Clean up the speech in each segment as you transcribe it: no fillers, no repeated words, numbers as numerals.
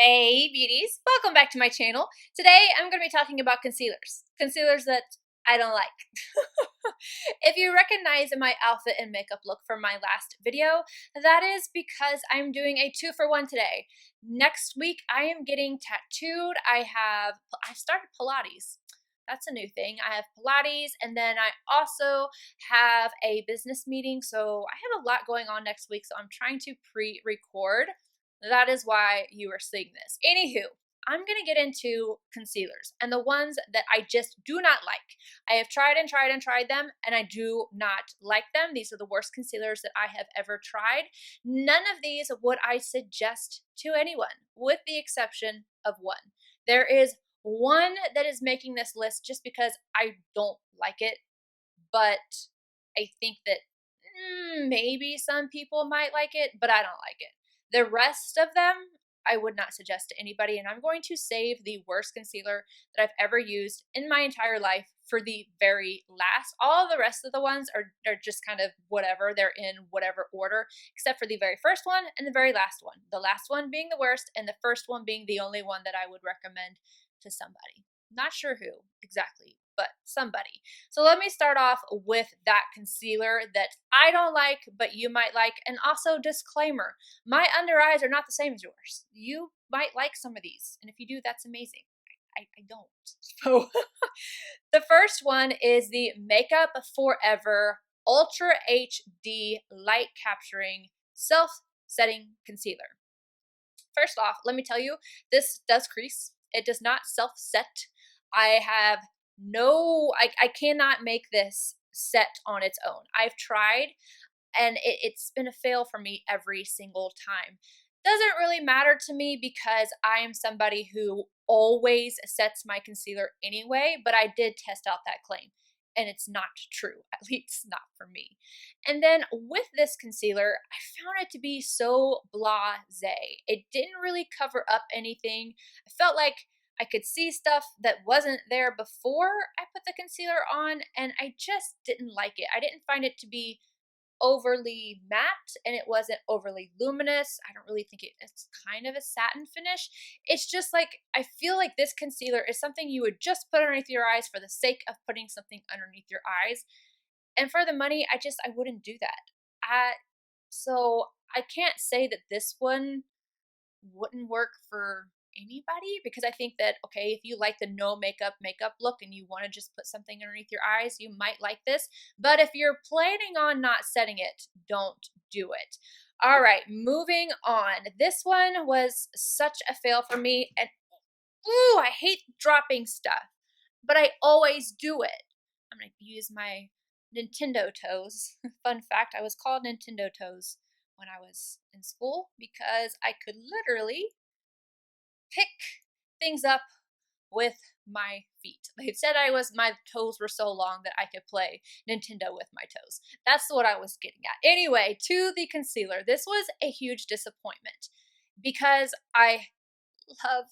Hey beauties, welcome back to my channel. Today I'm going to be talking about concealers that I don't like. If you recognize my outfit and makeup look from my last video, that is because I'm doing a 2-for-1 today. Next week I am getting tattooed. I started Pilates. That's a new thing. I have Pilates, and then I also have a business meeting, so I have a lot going on next week, so I'm trying to pre-record. That is why you are seeing this. Anywho, I'm going to get into concealers and the ones that I just do not like. I have tried and tried and tried them, and I do not like them. These are the worst concealers that I have ever tried. None of these would I suggest to anyone, with the exception of one. There is one that is making this list just because I don't like it, but I think that maybe some people might like it, but I don't like it. The rest of them, I would not suggest to anybody, and I'm going to save the worst concealer that I've ever used in my entire life for the very last. All the rest of the ones are just kind of whatever. They're in whatever order, except for the very first one and the very last one. The last one being the worst, and the first one being the only one that I would recommend to somebody. Not sure who exactly, but somebody. So let me start off with that concealer that I don't like, but you might like. And also, disclaimer, my under eyes are not the same as yours. You might like some of these, and if you do, that's amazing. I don't. So the first one is the Makeup Forever Ultra HD Light Capturing Self-Setting Concealer. First off, let me tell you, this does crease. It does not self-set. I cannot make this set on its own. I've tried, and it's been a fail for me every single time. Doesn't really matter to me because I am somebody who always sets my concealer anyway, but I did test out that claim, and it's not true, at least not for me. And then with this concealer, I found it to be so blasé. It didn't really cover up anything. I felt like I could see stuff that wasn't there before I put the concealer on, and I just didn't like it. I didn't find it to be overly matte, and it wasn't overly luminous. I don't really think it's kind of a satin finish. It's just like, I feel like this concealer is something you would just put underneath your eyes for the sake of putting something underneath your eyes. And for the money, I wouldn't do that. So I can't say that this one wouldn't work for anybody, because I think that, okay, if you like the no makeup look and you want to just put something underneath your eyes, you might like this. But if you're planning on not setting it, don't do it. All right, moving on. This one was such a fail for me, and ooh, I hate dropping stuff, but I always do it. I'm going to use my Nintendo toes. Fun fact, I was called Nintendo toes when I was in school because I could literally pick things up with my feet. They said my toes were so long that I could play Nintendo with my toes. That's what I was getting at. Anyway, to the concealer. This was a huge disappointment because I love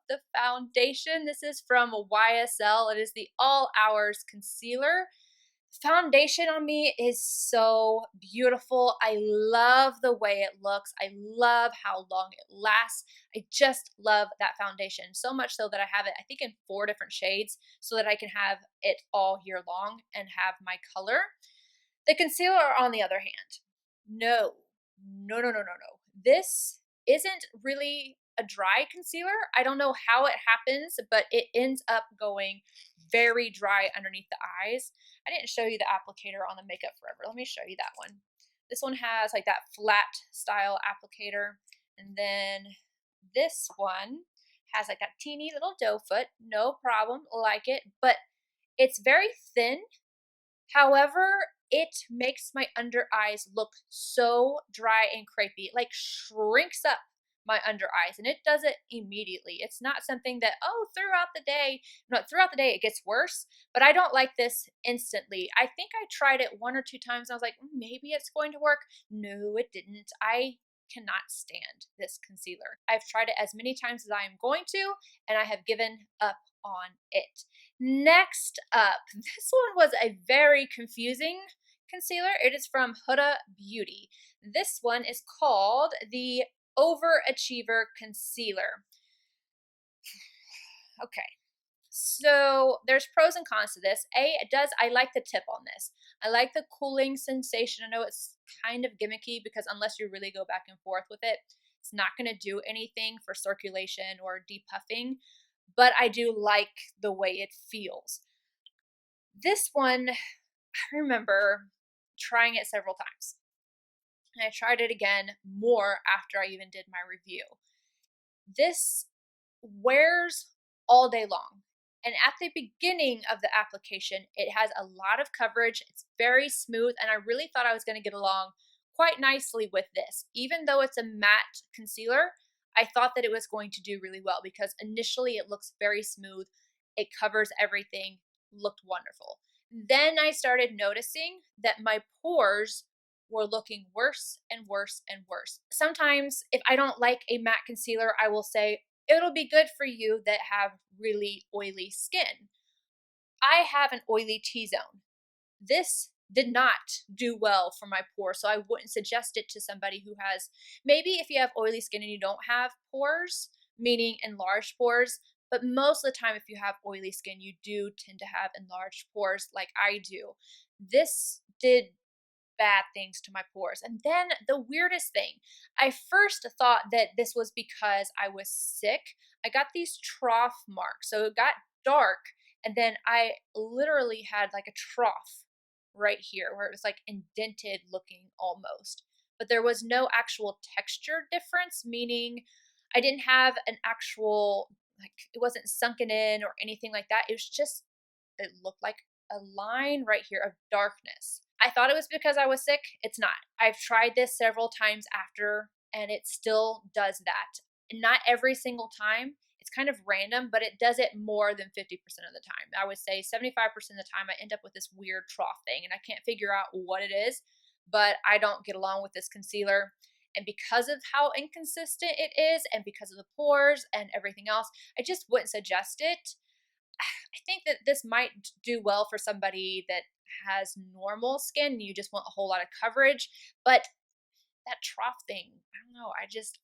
the foundation. This is from YSL. It is the All Hours concealer. Foundation on me is so beautiful. I love the way it looks. I love how long it lasts. I just love that foundation, so much so that I have it, I think, in 4 different shades so that I can have it all year long and have my color. The concealer, on the other hand, no. This isn't really a dry concealer. I don't know how it happens, but it ends up going very dry underneath the eyes. I didn't show you the applicator on the Makeup Forever. Let me show you that one. This one has like that flat style applicator, and then this one has like that teeny little doe foot. No problem, like it, but it's very thin. However, it makes my under eyes look so dry and crepey. It like shrinks up my under eyes, and it does it immediately. It's not something that, oh, throughout the day it gets worse, but I don't like this instantly. I think I tried it 1 or 2 times and I was like, maybe it's going to work. No, it didn't. I cannot stand this concealer. I've tried it as many times as I am going to, and I have given up on it. Next up, this one was a very confusing concealer. It is from Huda Beauty. This one is called the Overachiever Concealer. Okay. So there's pros and cons to this. I like the tip on this. I like the cooling sensation. I know it's kind of gimmicky because unless you really go back and forth with it, it's not going to do anything for circulation or depuffing, but I do like the way it feels. This one, I remember trying it several times. And I tried it again more after I even did my review. This wears all day long. And at the beginning of the application, it has a lot of coverage. It's very smooth, and I really thought I was going to get along quite nicely with this. Even though it's a matte concealer, I thought that it was going to do really well because initially it looks very smooth. It covers everything, looked wonderful. Then I started noticing that my pores were looking worse and worse and worse. Sometimes if I don't like a matte concealer, I will say, it'll be good for you that have really oily skin. I have an oily T-zone. This did not do well for my pores, so I wouldn't suggest it to somebody who has, maybe if you have oily skin and you don't have pores, meaning enlarged pores, but most of the time if you have oily skin, you do tend to have enlarged pores like I do. This did bad things to my pores. And then the weirdest thing, I first thought that this was because I was sick. I got these trough marks. So it got dark, and then I literally had like a trough right here where it was like indented looking almost. But there was no actual texture difference, meaning I didn't have an actual, like, it wasn't sunken in or anything like that. It was just, it looked like a line right here of darkness. I thought it was because I was sick. It's not. I've tried this several times after, and it still does that. Not every single time. It's kind of random, but it does it more than 50% of the time. I would say 75% of the time I end up with this weird trough thing, and I can't figure out what it is, but I don't get along with this concealer. And because of how inconsistent it is, and because of the pores and everything else, I just wouldn't suggest it. I think that this might do well for somebody that has normal skin and you just want a whole lot of coverage, but that trough thing, I don't know,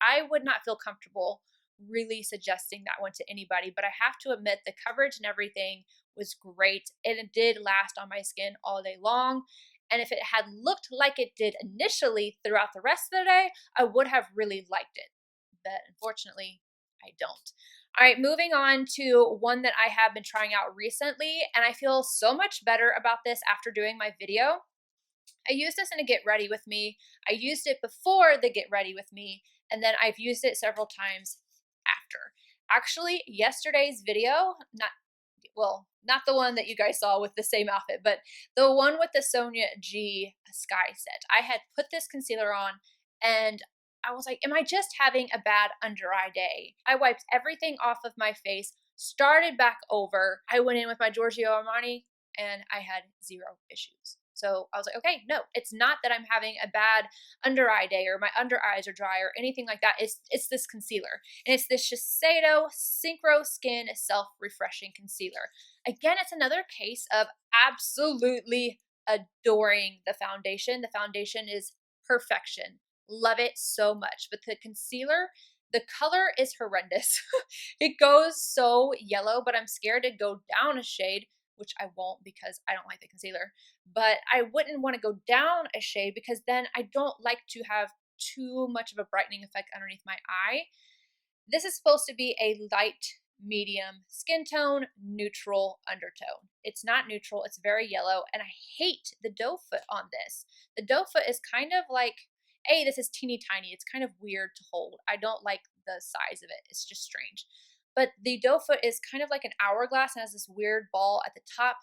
I would not feel comfortable really suggesting that one to anybody. But I have to admit the coverage and everything was great, and it did last on my skin all day long. And if it had looked like it did initially throughout the rest of the day, I would have really liked it, but unfortunately I don't. All right, moving on to one that I have been trying out recently, and I feel so much better about this after doing my video. I used this in a Get Ready With Me. I used it before the Get Ready With Me, and then I've used it several times after. Actually, yesterday's video, not the one that you guys saw with the same outfit, but the one with the Sonia G Sky set. I had put this concealer on, and I was like, am I just having a bad under eye day? I wiped everything off of my face, started back over. I went in with my Giorgio Armani, and I had zero issues. So I was like, okay, no, it's not that I'm having a bad under eye day or my under eyes are dry or anything like that. It's this concealer. And it's this Shiseido Synchro Skin Self-Refreshing Concealer. Again, it's another case of absolutely adoring the foundation. The foundation is perfection. Love it so much. But the concealer, the color is horrendous. It goes so yellow, but I'm scared to go down a shade, which I won't because I don't like the concealer. But I wouldn't want to go down a shade because then I don't like to have too much of a brightening effect underneath my eye. This is supposed to be a light medium skin tone, neutral undertone. It's not neutral, it's very yellow, and I hate the doe foot on this. The doe foot is kind of like, this is teeny tiny. It's kind of weird to hold. I don't like the size of it. It's just strange. But the doe foot is kind of like an hourglass and has this weird ball at the top.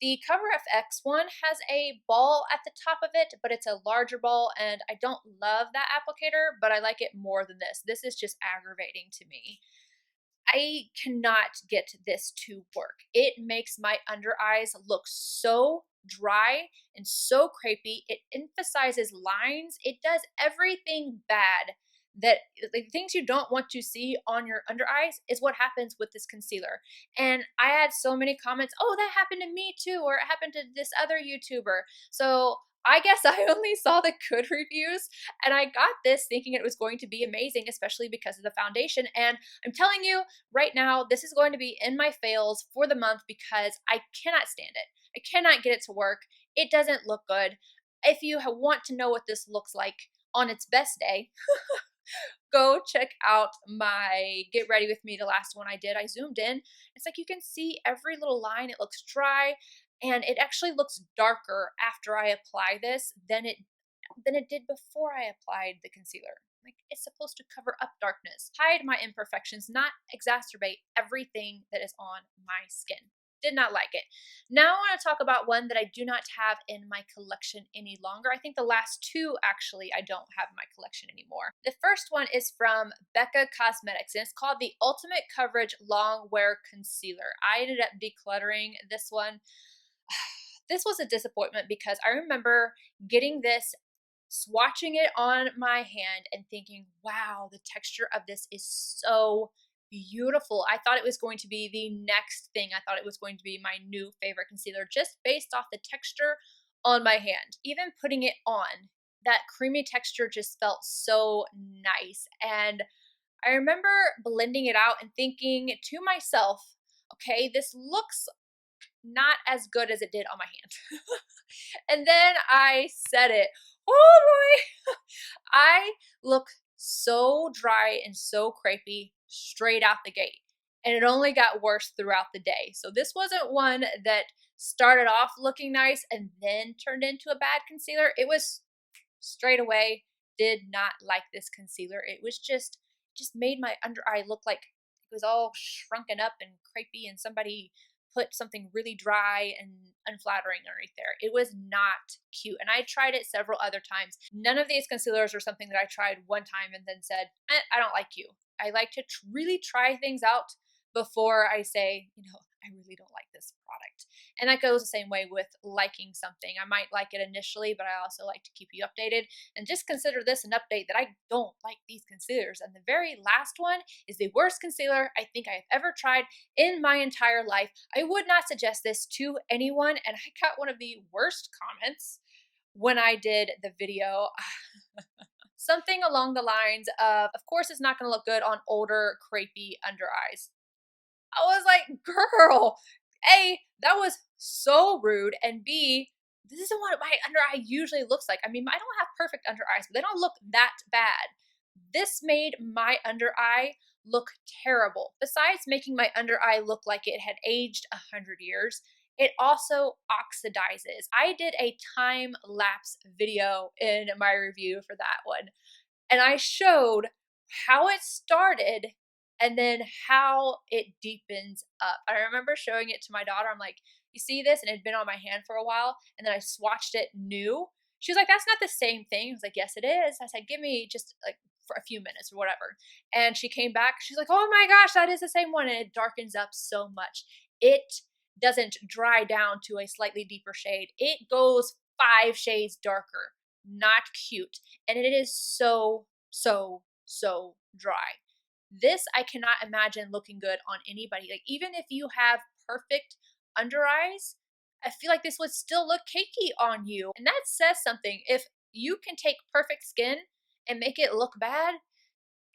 The Cover FX one has a ball at the top of it, but it's a larger ball, and I don't love that applicator, but I like it more than this. This is just aggravating to me. I cannot get this to work. It makes my under eyes look so dry and so crepey. It emphasizes lines. It does everything bad that, like, things you don't want to see on your under eyes is what happens with this concealer. And I had so many comments, oh, that happened to me too, or it happened to this other YouTuber. So I guess I only saw the good reviews, and I got this thinking it was going to be amazing, especially because of the foundation. And I'm telling you right now, this is going to be in my fails for the month because I cannot stand it. I cannot get it to work. It doesn't look good. If you want to know what this looks like on its best day, go check out my Get Ready With Me, the last one I did. I zoomed in. It's like you can see every little line. It looks dry, and it actually looks darker after I apply this than it did before I applied the concealer. Like, it's supposed to cover up darkness, hide my imperfections, not exacerbate everything that is on my skin. Did not like it. Now I want to talk about one that I do not have in my collection any longer. I think the last two actually I don't have in my collection anymore. The first one is from Becca Cosmetics, and it's called the Ultimate Coverage Long Wear Concealer. I ended up decluttering this one. This was a disappointment because I remember getting this, swatching it on my hand, and thinking, wow, the texture of this is so beautiful. I thought it was going to be the next thing. I thought it was going to be my new favorite concealer just based off the texture on my hand. Even putting it on, that creamy texture just felt so nice. And I remember blending it out and thinking to myself, okay, this looks not as good as it did on my hand. And then I said it. Oh boy! I look so dry and so crepey straight out the gate. And it only got worse throughout the day. So this wasn't one that started off looking nice and then turned into a bad concealer. It was straight away, did not like this concealer. It was just made my under eye look like it was all shrunken up and crepey, and somebody put something really dry and unflattering underneath there. It was not cute. And I tried it several other times. None of these concealers are something that I tried one time and then said, I don't like you. I like to really try things out before I say, I really don't like this product. And that goes the same way with liking something. I might like it initially, but I also like to keep you updated. And just consider this an update that I don't like these concealers. And the very last one is the worst concealer I think I have ever tried in my entire life. I would not suggest this to anyone. And I got one of the worst comments when I did the video. Something along the lines of course it's not going to look good on older, crepey under eyes. I was like, girl, A, that was so rude, and B, this isn't what my under eye usually looks like. I mean, I don't have perfect under eyes, but they don't look that bad. This made my under eye look terrible. Besides making my under eye look like it had aged 100 years, it also oxidizes. I did a time-lapse video in my review for that one, and I showed how it started and then how it deepens up. I remember showing it to my daughter. I'm like, you see this? And it had been on my hand for a while, and then I swatched it new. She was like, that's not the same thing. I was like, yes, it is. I said, give me just like for a few minutes or whatever. And she came back. She's like, oh my gosh, that is the same one. And it darkens up so much. It doesn't dry down to a slightly deeper shade. It goes 5 shades darker. Not cute. And it is so, so, so dry. This I cannot imagine looking good on anybody. Like, even if you have perfect under eyes, I feel like this would still look cakey on you. And that says something. If you can take perfect skin and make it look bad,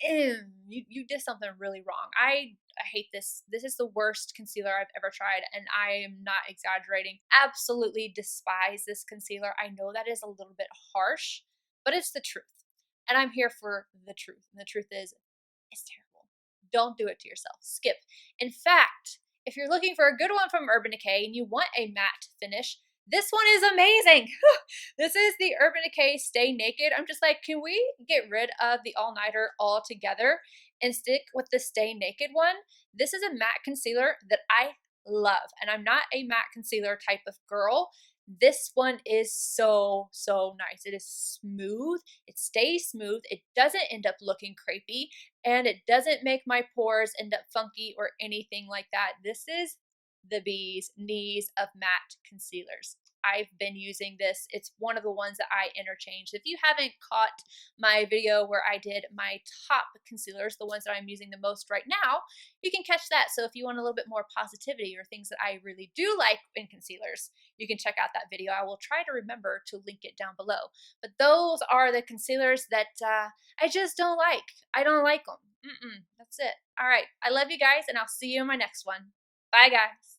you did something really wrong. I hate this. This is the worst concealer I've ever tried, and I am not exaggerating. Absolutely despise this concealer. I know that is a little bit harsh, but it's the truth. And I'm here for the truth. And the truth is, it's terrible. Don't do it to yourself. Skip. In fact, if you're looking for a good one from Urban Decay and you want a matte finish, this one is amazing. This is the Urban Decay Stay Naked. I'm just like, can we get rid of the all-nighter altogether and stick with the Stay Naked one? This is a matte concealer that I love, and I'm not a matte concealer type of girl. This one is so, so nice. It is smooth. It stays smooth. It doesn't end up looking crepey, and it doesn't make my pores end up funky or anything like that. This is the bee's knees of matte concealers. I've been using this. It's one of the ones that I interchange. If you haven't caught my video where I did my top concealers, the ones that I'm using the most right now, you can catch that. So if you want a little bit more positivity or things that I really do like in concealers, you can check out that video. I will try to remember to link it down below. But those are the concealers that I just don't like. I don't like them. That's it. All right. I love you guys, and I'll see you in my next one. Bye, guys.